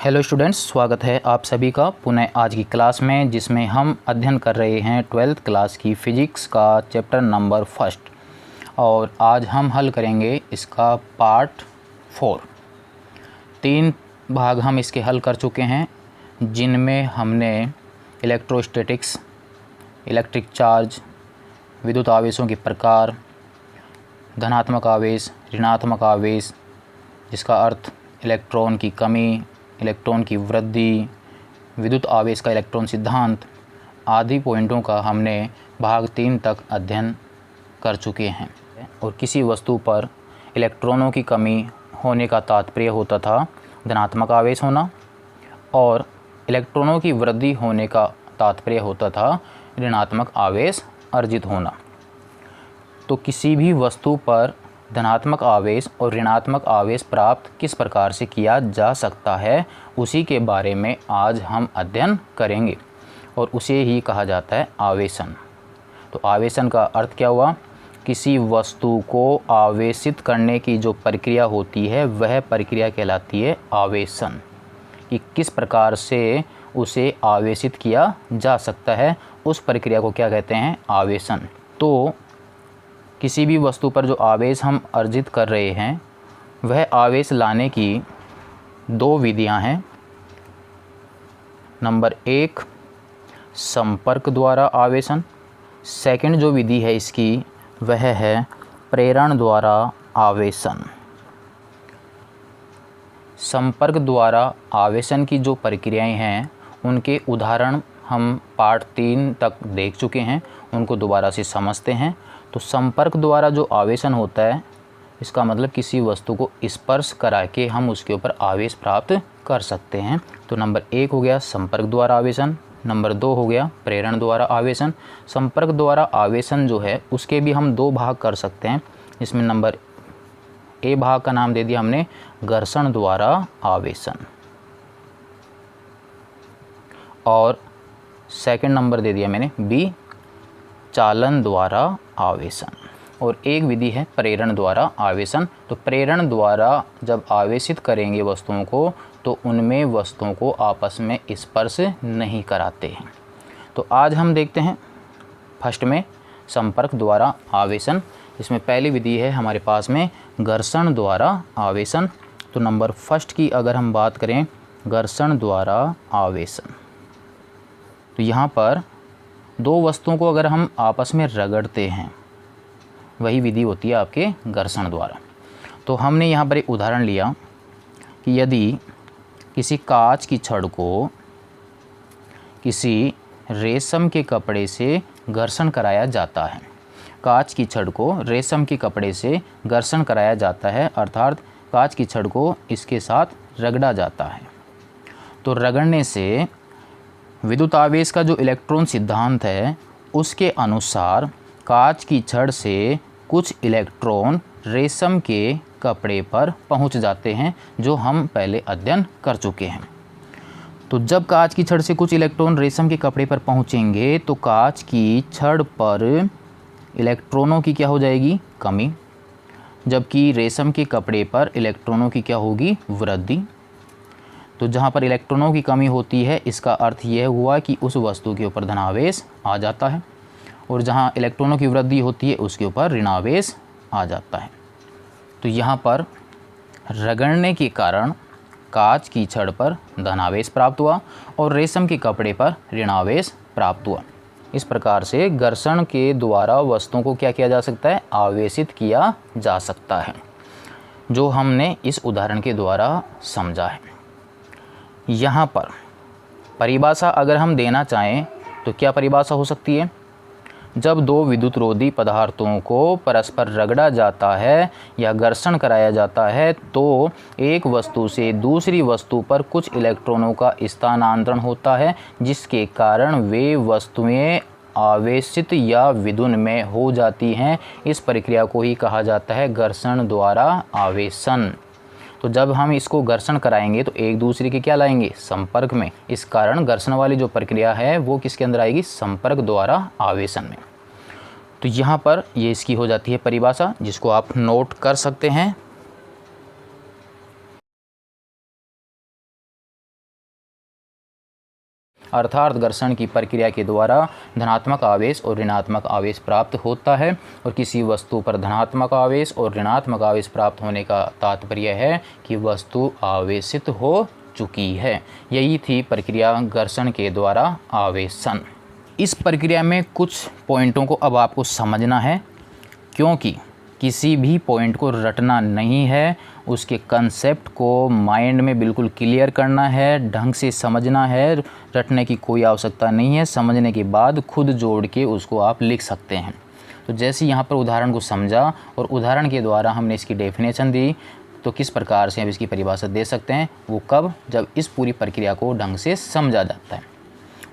Hello students, स्वागत है आप सभी का पुनः आज की क्लास में, जिसमें हम अध्ययन कर रहे हैं 12th क्लास की फ़िज़िक्स का चैप्टर नंबर 1 और आज हम हल करेंगे इसका पार्ट 4। 3 भाग हम इसके हल कर चुके हैं, जिनमें हमने इलेक्ट्रोस्टैटिक्स, इलेक्ट्रिक चार्ज, विद्युत आवेशों के प्रकार, धनात्मक आवेश, ऋणात्मक आवेश जिसका अर्थ इलेक्ट्रॉन की कमी, इलेक्ट्रॉन की वृद्धि, विद्युत आवेश का इलेक्ट्रॉन सिद्धांत आदि पॉइंटों का हमने भाग 3 तक अध्ययन कर चुके हैं। और किसी वस्तु पर इलेक्ट्रॉनों की कमी होने का तात्पर्य होता था धनात्मक आवेश होना, और इलेक्ट्रॉनों की वृद्धि होने का तात्पर्य होता था ऋणात्मक आवेश अर्जित होना। तो किसी भी वस्तु पर धनात्मक आवेश और ऋणात्मक आवेश प्राप्त किस प्रकार से किया जा सकता है, उसी के बारे में आज हम अध्ययन करेंगे, और उसे ही कहा जाता है आवेशन। तो आवेशन का अर्थ क्या हुआ? किसी वस्तु को आवेशित करने की जो प्रक्रिया होती है वह प्रक्रिया कहलाती है आवेशन, कि किस प्रकार से उसे आवेशित किया जा सकता है, उस प्रक्रिया को क्या कहते हैं? आवेशन। तो किसी भी वस्तु पर जो आवेश हम अर्जित कर रहे हैं वह आवेश लाने की 2 विधियां हैं। नंबर 1 संपर्क द्वारा आवेशन, सेकंड जो विधि है इसकी वह है प्रेरण द्वारा आवेशन। संपर्क द्वारा आवेशन की जो प्रक्रियाएं हैं उनके उदाहरण हम पार्ट 3 तक देख चुके हैं, उनको दोबारा से समझते हैं। तो संपर्क द्वारा जो आवेशन होता है, इसका मतलब किसी वस्तु को स्पर्श करा के हम उसके ऊपर आवेश प्राप्त कर सकते हैं। तो नंबर 1 हो गया संपर्क द्वारा आवेशन, नंबर 2 हो गया प्रेरण द्वारा आवेशन। संपर्क द्वारा आवेशन जो है उसके भी हम 2 भाग कर सकते हैं। इसमें नंबर ए भाग का नाम दे दिया हमने घर्षण द्वारा आवेशन, और सेकंड नंबर दे दिया मैंने बी चालन द्वारा आवेशन, और एक विधि है प्रेरण द्वारा आवेशन। तो प्रेरण द्वारा जब आवेशित करेंगे वस्तुओं को तो उनमें वस्तुओं को आपस में स्पर्श नहीं कराते हैं। तो आज हम देखते हैं फर्स्ट में संपर्क द्वारा आवेशन। इसमें पहली विधि है हमारे पास में घर्षण द्वारा आवेशन। तो नंबर 1 की अगर हम बात करें घर्षण द्वारा आवेशन, तो यहाँ पर 2 वस्तुओं को अगर हम आपस में रगड़ते हैं वही विधि होती है आपके घर्षण द्वारा। तो हमने यहाँ पर एक उदाहरण लिया कि यदि किसी कांच की छड़ को किसी रेशम के कपड़े से घर्षण कराया जाता है, कांच की छड़ को रेशम के कपड़े से घर्षण कराया जाता है, अर्थात कांच की छड़ को इसके साथ रगड़ा जाता है। तो रगड़ने से विद्युत आवेश का जो इलेक्ट्रॉन सिद्धांत है उसके अनुसार कांच की छड़ से कुछ इलेक्ट्रॉन रेशम के कपड़े पर पहुंच जाते हैं, जो हम पहले अध्ययन कर चुके हैं। तो जब कांच की छड़ से कुछ इलेक्ट्रॉन रेशम के कपड़े पर पहुंचेंगे तो कांच की छड़ पर इलेक्ट्रॉनों की क्या हो जाएगी? कमी, जबकि रेशम के कपड़े पर इलेक्ट्रॉनों की क्या होगी? वृद्धि। तो जहाँ पर इलेक्ट्रॉनों की कमी होती है इसका अर्थ यह हुआ कि उस वस्तु के ऊपर धनावेश आ जाता है, और जहाँ इलेक्ट्रॉनों की वृद्धि होती है उसके ऊपर ऋणावेश आ जाता है। तो यहाँ पर रगड़ने के कारण कांच की छड़ पर धनावेश प्राप्त हुआ और रेशम के कपड़े पर ऋणावेश प्राप्त हुआ। इस प्रकार से घर्षण के द्वारा वस्तुओं को क्या किया जा सकता है? आवेशित किया जा सकता है, जो हमने इस उदाहरण के द्वारा समझा है। यहाँ पर परिभाषा अगर हम देना चाहें तो क्या परिभाषा हो सकती है? जब 2 विद्युतरोधी पदार्थों को परस्पर रगड़ा जाता है या घर्षण कराया जाता है तो एक वस्तु से दूसरी वस्तु पर कुछ इलेक्ट्रॉनों का स्थानांतरण होता है, जिसके कारण वे वस्तुएं आवेशित या विद्युन्मय हो जाती हैं। इस प्रक्रिया को ही कहा जाता है घर्षण द्वारा आवेशन। तो जब हम इसको घर्षण कराएंगे तो एक दूसरे के क्या लाएंगे? संपर्क में। इस कारण घर्षण वाली जो प्रक्रिया है वो किसके अंदर आएगी? संपर्क द्वारा आवेशन में। तो यहाँ पर ये इसकी हो जाती है परिभाषा, जिसको आप नोट कर सकते हैं। अर्थात घर्षण की प्रक्रिया के द्वारा धनात्मक आवेश और ऋणात्मक आवेश प्राप्त होता है। और किसी वस्तु पर धनात्मक आवेश और ऋणात्मक आवेश प्राप्त होने का तात्पर्य है कि वस्तु आवेशित हो चुकी है। यही थी प्रक्रिया घर्षण के द्वारा आवेशन। इस प्रक्रिया में कुछ पॉइंटों को अब आपको समझना है, क्योंकि किसी भी पॉइंट को रटना नहीं है, उसके कंसेप्ट को माइंड में बिल्कुल क्लियर करना है, ढंग से समझना है। रटने की कोई आवश्यकता नहीं है, समझने के बाद खुद जोड़ के उसको आप लिख सकते हैं। तो जैसे यहाँ पर उदाहरण को समझा और उदाहरण के द्वारा हमने इसकी डेफिनेशन दी, तो किस प्रकार से हम इसकी परिभाषा दे सकते हैं, वो कब, जब इस पूरी प्रक्रिया को ढंग से समझा जाता है।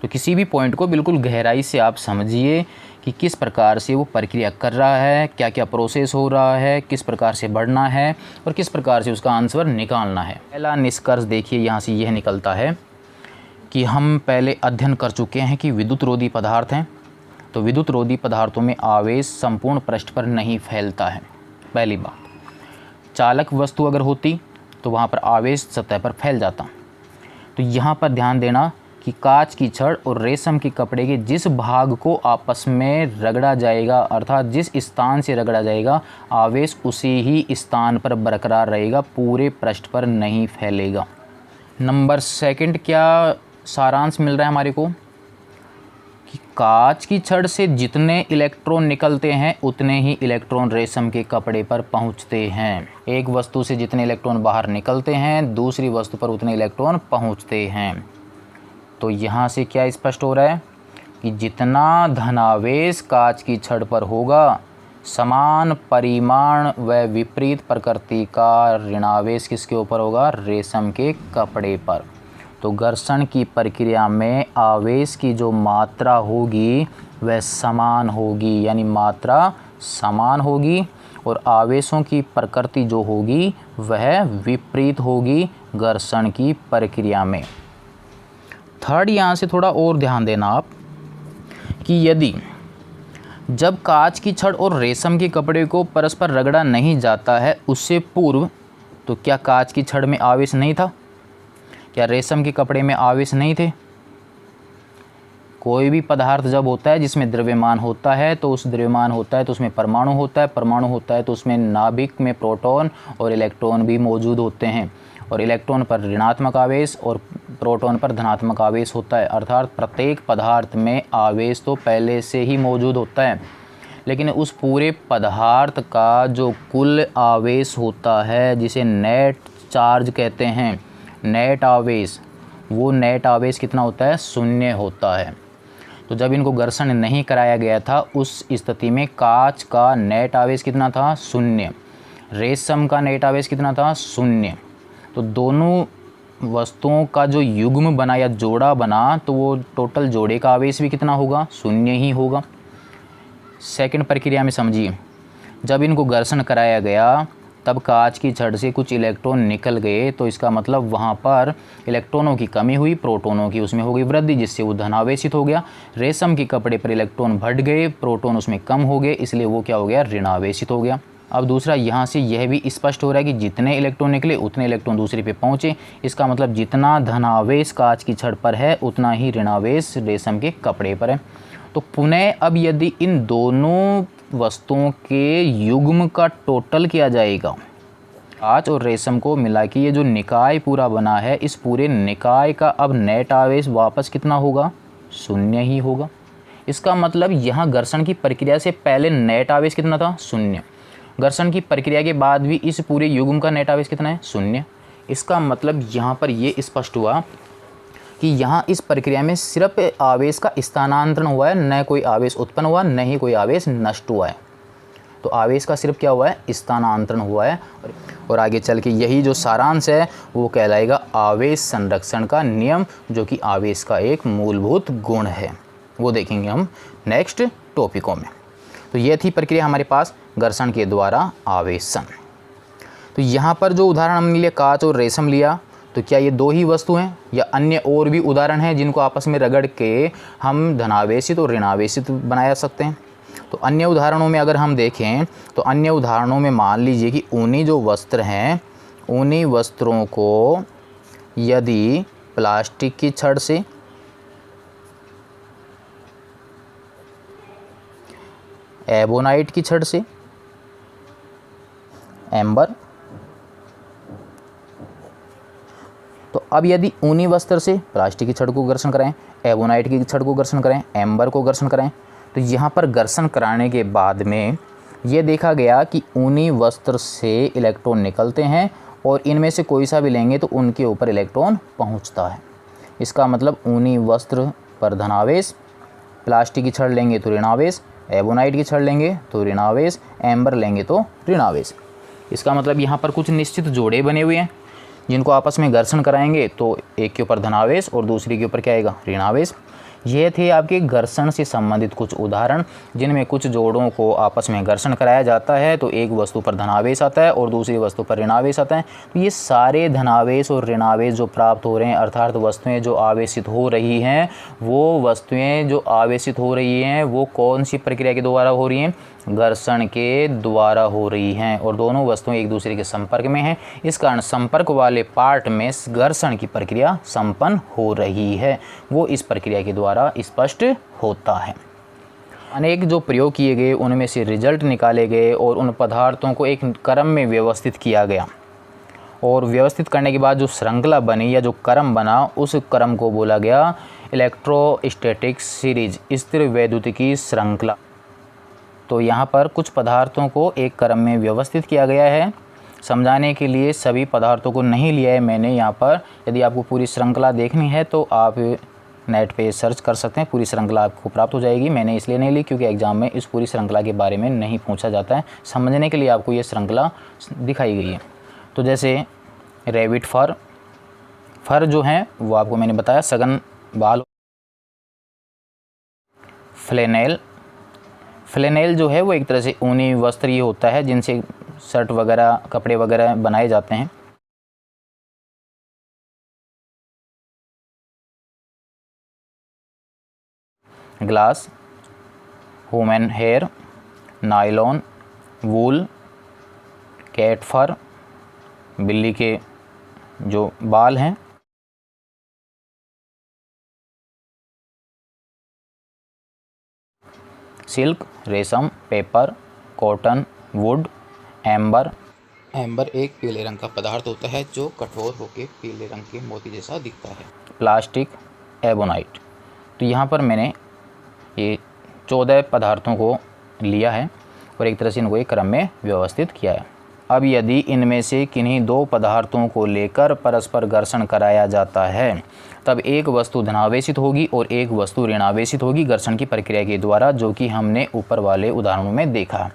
तो किसी भी पॉइंट को बिल्कुल गहराई से आप समझिए कि किस प्रकार से वो प्रक्रिया कर रहा है, क्या क्या प्रोसेस हो रहा है, किस प्रकार से बढ़ना है और किस प्रकार से उसका आंसर निकालना है। पहला निष्कर्ष देखिए यहाँ से यह निकलता है कि हम पहले अध्ययन कर चुके हैं कि विद्युत रोधी पदार्थ हैं, तो विद्युत रोधी पदार्थों में आवेश संपूर्ण पृष्ठ पर नहीं फैलता है। पहली बात, चालक वस्तु अगर होती तो वहाँ पर आवेश सतह पर फैल जाता। तो यहाँ पर ध्यान देना कि कांच की छड़ और रेशम के कपड़े के जिस भाग को आपस में रगड़ा जाएगा, अर्थात जिस स्थान से रगड़ा जाएगा, आवेश उसी ही स्थान पर बरकरार रहेगा, पूरे पृष्ठ पर नहीं फैलेगा। नंबर सेकंड, क्या सारांश मिल रहा है हमारे को कि कांच की छड़ से जितने इलेक्ट्रॉन निकलते हैं उतने ही इलेक्ट्रॉन रेशम के कपड़े पर पहुंचते हैं। एक वस्तु से जितने इलेक्ट्रॉन बाहर निकलते हैं, दूसरी वस्तु पर उतने इलेक्ट्रॉन पहुंचते हैं। तो यहाँ से क्या स्पष्ट हो रहा है कि जितना धनावेश कांच की छड़ पर होगा, समान परिमाण व विपरीत प्रकृति का ऋणावेश किसके ऊपर होगा, रेशम के कपड़े पर। तो घर्षण की प्रक्रिया में आवेश की जो मात्रा होगी वह समान होगी, यानी मात्रा समान होगी, और आवेशों की प्रकृति जो होगी वह विपरीत होगी घर्षण की प्रक्रिया में। थर्ड, यहाँ से थोड़ा और ध्यान देना आप कि यदि जब कांच की छड़ और रेशम के कपड़े को परस्पर रगड़ा नहीं जाता है उससे पूर्व, तो क्या कांच की छड़ में आवेश नहीं था? क्या रेशम के कपड़े में आवेश नहीं थे? कोई भी पदार्थ जब होता है जिसमें द्रव्यमान होता है तो उस द्रव्यमान होता है तो उसमें परमाणु होता है, परमाणु होता है तो उसमें नाभिक में प्रोटॉन और इलेक्ट्रॉन भी मौजूद होते हैं, और इलेक्ट्रॉन पर ऋणात्मक आवेश और प्रोटॉन पर धनात्मक आवेश होता है। अर्थात प्रत्येक पदार्थ में आवेश तो पहले से ही मौजूद होता है, लेकिन उस पूरे पदार्थ का जो कुल आवेश होता है, जिसे नेट चार्ज कहते हैं, नेट आवेश, वो नेट आवेश कितना होता है, शून्य होता है। तो जब इनको घर्षण नहीं कराया गया था उस स्थिति में कांच का नेट आवेश कितना था, शून्य। रेशम का नेट आवेश कितना था, शून्य। तो दोनों वस्तुओं का जो युग्म बना या जोड़ा बना, तो वो टोटल जोड़े का आवेश भी कितना होगा, शून्य ही होगा। सेकंड प्रक्रिया में समझिए, जब इनको घर्षण कराया गया तब कांच की छड़ से कुछ इलेक्ट्रॉन निकल गए, तो इसका मतलब वहाँ पर इलेक्ट्रॉनों की कमी हुई, प्रोटॉनों की उसमें हो गई वृद्धि, जिससे वो धनावेशित हो गया। रेशम के कपड़े पर इलेक्ट्रॉन बढ़ गए, प्रोटॉन उसमें कम हो गए, इसलिए वो क्या हो गया, ऋणावेशित हो गया। अब दूसरा, यहाँ से यह भी स्पष्ट हो रहा है कि जितने इलेक्ट्रॉन निकले उतने इलेक्ट्रॉन दूसरे पे पहुँचे। इसका मतलब जितना धनावेश कांच की छड़ पर है उतना ही ऋणावेश रेशम के कपड़े पर है। तो पुनः अब यदि इन दोनों वस्तुओं के युग्म का टोटल किया जाएगा, कांच और रेशम को मिला के ये जो निकाय पूरा बना है, इस पूरे निकाय का अब नेट आवेश वापस कितना होगा, शून्य ही होगा। इसका मतलब यहाँ घर्षण की प्रक्रिया से पहले नेट आवेश कितना था, शून्य। घर्षण की प्रक्रिया के बाद भी इस पूरे युग्म का नेट आवेश कितना है, शून्य। इसका मतलब यहाँ पर ये स्पष्ट हुआ कि यहाँ इस प्रक्रिया में सिर्फ आवेश का स्थानांतरण हुआ है, न कोई आवेश उत्पन्न हुआ, न ही कोई आवेश नष्ट हुआ है। तो आवेश का सिर्फ क्या हुआ है, स्थानांतरण हुआ है। और आगे चल के यही जो सारांश है वो कहलाएगा आवेश संरक्षण का नियम, जो कि आवेश का एक मूलभूत गुण है। वो देखेंगे हम नेक्स्ट टॉपिकों में। तो ये थी प्रक्रिया हमारे पास घर्षण के द्वारा आवेशन। तो यहाँ पर जो उदाहरण हमने लिया कांच और रेशम लिया, तो क्या ये दो ही वस्तु हैं या अन्य और भी उदाहरण हैं जिनको आपस में रगड़ के हम धनावेशित और ऋणावेशित बनाया सकते हैं? तो अन्य उदाहरणों में अगर हम देखें तो अन्य उदाहरणों में मान लीजिए कि ऊनी जो वस्त्र हैं, ऊनी वस्त्रों को यदि प्लास्टिक की छड़ से एबोनाइट की छड़ से, एम्बर। तो अब यदि ऊनी वस्त्र से प्लास्टिक की छड़ को घर्षण कराएं, एबोनाइट की छड़ को घर्षण कराएं, एम्बर को घर्षण कराएं, तो यहाँ पर घर्षण कराने के बाद में ये देखा गया कि ऊनी वस्त्र से इलेक्ट्रॉन निकलते हैं और इनमें से कोई सा भी लेंगे तो उनके ऊपर इलेक्ट्रॉन पहुँचता है। इसका मतलब ऊनी वस्त्र पर धनावेश, प्लास्टिक की छड़ लेंगे तो ऋणावेश, एबोनाइट की छड़ लेंगे तो ऋणावेश, एम्बर लेंगे तो ऋणावेश। इसका मतलब यहाँ पर कुछ निश्चित जोड़े बने हुए हैं जिनको आपस में घर्षण कराएंगे तो एक के ऊपर धनावेश और दूसरे के ऊपर क्या आएगा, ऋणावेश। ये थे आपके घर्षण से संबंधित कुछ उदाहरण जिनमें कुछ जोड़ों को आपस में घर्षण कराया जाता है तो एक वस्तु पर धनावेश आता है और दूसरी वस्तु पर ऋणावेश आता है। तो ये सारे धनावेश और ऋणावेश जो प्राप्त हो रहे हैं, अर्थात वस्तुएं जो आवेशित हो रही हैं, वो वस्तुएं जो आवेशित हो रही हैं वो कौन सी प्रक्रिया के द्वारा हो रही हैं, घर्षण के द्वारा हो रही हैं। और दोनों वस्तुएं एक दूसरे के संपर्क में हैं, इस कारण संपर्क वाले पार्ट में घर्षण की प्रक्रिया संपन्न हो रही है, वो इस प्रक्रिया के द्वारा स्पष्ट होता है। अनेक जो प्रयोग किए गए उनमें से रिजल्ट निकाले गए और उन पदार्थों को एक क्रम में व्यवस्थित किया गया और व्यवस्थित करने के बाद जो श्रृंखला बनी या जो क्रम बना उस क्रम को बोला गया इलेक्ट्रोस्टैटिक सीरीज, स्थिर वैद्युतिकी श्रृंखला। तो यहाँ पर कुछ पदार्थों को एक क्रम में व्यवस्थित किया गया है। समझाने के लिए सभी पदार्थों को नहीं लिया है मैंने यहाँ पर। यदि आपको पूरी श्रृंखला देखनी है तो आप नेट पे सर्च कर सकते हैं, पूरी श्रृंखला आपको प्राप्त हो जाएगी। मैंने इसलिए नहीं ली क्योंकि एग्ज़ाम में इस पूरी श्रृंखला के बारे में नहीं पूछा जाता है, समझने के लिए आपको ये श्रृंखला दिखाई गई है। तो जैसे रैबिट फर, फर जो है वो आपको मैंने बताया सघन बाल। फ्लेनेल, फ्लेनेल जो है वो एक तरह से ऊनी वस्त्र ये होता है जिनसे शर्ट वगैरह, कपड़े वगैरह बनाए जाते हैं। ग्लास, ह्यूमन हेयर, नायलॉन, वूल, कैट फर, बिल्ली के जो बाल हैं, सिल्क, रेशम, paper, cotton, would, amber. Amber एक पीले रंग का पदार्थ होता है जो कठोर होकर पीले रंग के मोती जैसा दिखता है। Plastic, ebonite. तो यहाँ पर मैंने ये 14 पदार्थों को लिया है और एक तरह से इनको एक क्रम में व्यवस्थित किया है। अब यदि इनमें से किन्हीं दो पदार्थों को लेकर परस्पर घर्षण कराया जाता है तब एक वस्तु धनावेशित होगी और एक वस्तु ऋणावेशित होगी घर्षण की प्रक्रिया के द्वारा, जो कि हमने ऊपर वाले उदाहरणों में देखा।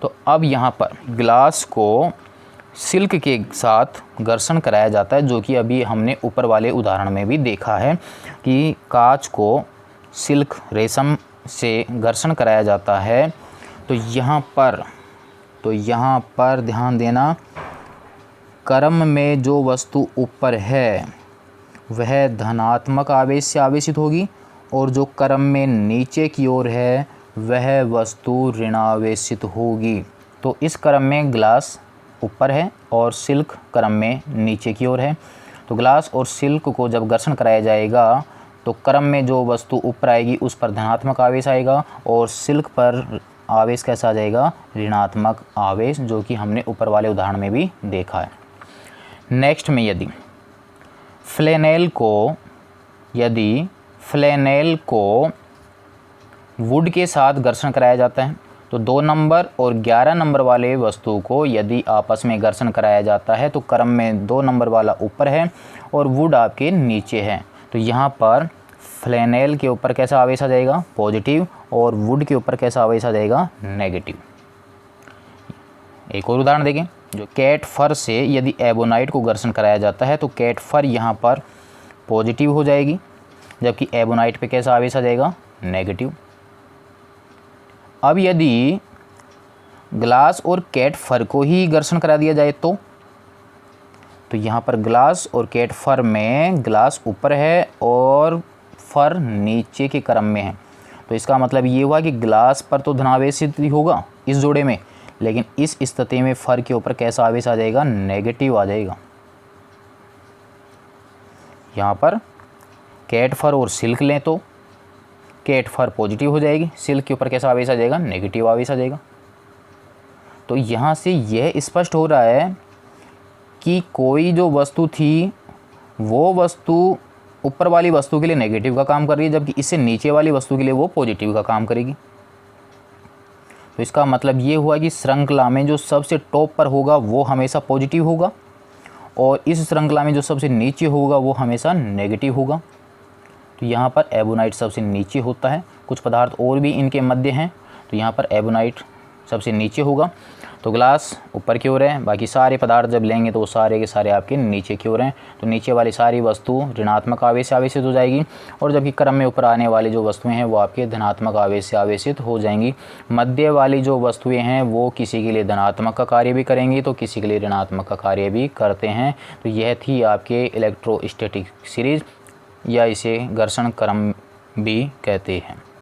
तो अब यहाँ पर ग्लास को सिल्क के साथ घर्षण कराया जाता है, जो कि अभी हमने ऊपर वाले उदाहरण में भी देखा है कि कांच को सिल्क, रेशम से घर्षण कराया जाता है। तो यहाँ पर ध्यान देना, क्रम में जो वस्तु ऊपर है वह धनात्मक आवेश से आवेशित होगी और जो क्रम में नीचे की ओर है वह वस्तु ऋणावेशित होगी। तो इस क्रम में ग्लास ऊपर है और सिल्क क्रम में नीचे की ओर है। तो ग्लास और सिल्क को जब घर्षण कराया जाएगा तो क्रम में जो वस्तु ऊपर आएगी उस पर धनात्मक आवेश आएगा और सिल्क पर आवेश कैसा आ जाएगा, ऋणात्मक आवेश, जो कि हमने ऊपर वाले उदाहरण में भी देखा है। नेक्स्ट में यदि फ्लेनेल को वुड के साथ घर्षण कराया जाता है तो 2 नंबर और 11 नंबर वाले वस्तु को यदि आपस में घर्षण कराया जाता है तो क्रम में 2 नंबर वाला ऊपर है और वुड आपके नीचे है। तो यहाँ पर फ्लेनेल के ऊपर कैसा आवेश आ जाएगा, पॉजिटिव, और वुड के ऊपर कैसा आवेश आ जाएगा, नेगेटिव। एक और उदाहरण देखें, जो कैट फर से यदि एबोनाइट को घर्षण कराया जाता है तो कैट फर यहाँ पर पॉजिटिव हो जाएगी, जबकि एबोनाइट पे कैसा आवेश आ जाएगा, नेगेटिव। अब यदि ग्लास और कैट फर को ही घर्षण करा दिया जाए तो यहाँ पर ग्लास और कैट फर में ग्लास ऊपर है और फर नीचे के क्रम में है। तो इसका मतलब ये हुआ कि ग्लास पर तो धनावेशित होगा इस जोड़े में, लेकिन इस स्थिति में फर के ऊपर कैसा आवेश आ जाएगा, नेगेटिव आ जाएगा। यहाँ पर कैट फर और सिल्क लें तो कैट फर पॉजिटिव हो जाएगी, सिल्क के ऊपर कैसा आवेश आ जाएगा, नेगेटिव आवेश आ जाएगा। तो यहाँ से यह स्पष्ट हो रहा है कि कोई जो वस्तु थी वो वस्तु ऊपर वाली वस्तु के लिए नेगेटिव का काम कर रही है, जबकि इससे नीचे वाली वस्तु के लिए वो पॉजिटिव का काम करेगी। तो इसका मतलब ये हुआ कि श्रृंखला में जो सबसे टॉप पर होगा वो हमेशा पॉजिटिव होगा और इस श्रृंखला में जो सबसे नीचे होगा वो हमेशा नेगेटिव होगा। तो यहाँ पर एबोनाइट सबसे नीचे होता है। कुछ पदार्थ और भी इनके मध्य हैं, तो यहाँ पर एबोनाइट सबसे नीचे होगा। तो ग्लास ऊपर की ओर है, बाकी सारे पदार्थ जब लेंगे तो वो सारे के सारे आपके नीचे की ओर हैं। तो नीचे वाली सारी वस्तु ऋणात्मक आवेश से आवेशित हो जाएगी और जबकि क्रम में ऊपर आने वाली जो वस्तुएं हैं वो आपके धनात्मक आवेश से आवेशित हो जाएंगी। मध्य वाली जो वस्तुएं हैं वो किसी के लिए धनात्मक का कार्य भी करेंगी तो किसी के लिए ऋणात्मक का कार्य भी करते हैं। तो यह थी आपके इलेक्ट्रोस्टैटिक सीरीज, या इसे घर्षण क्रम भी कहते हैं।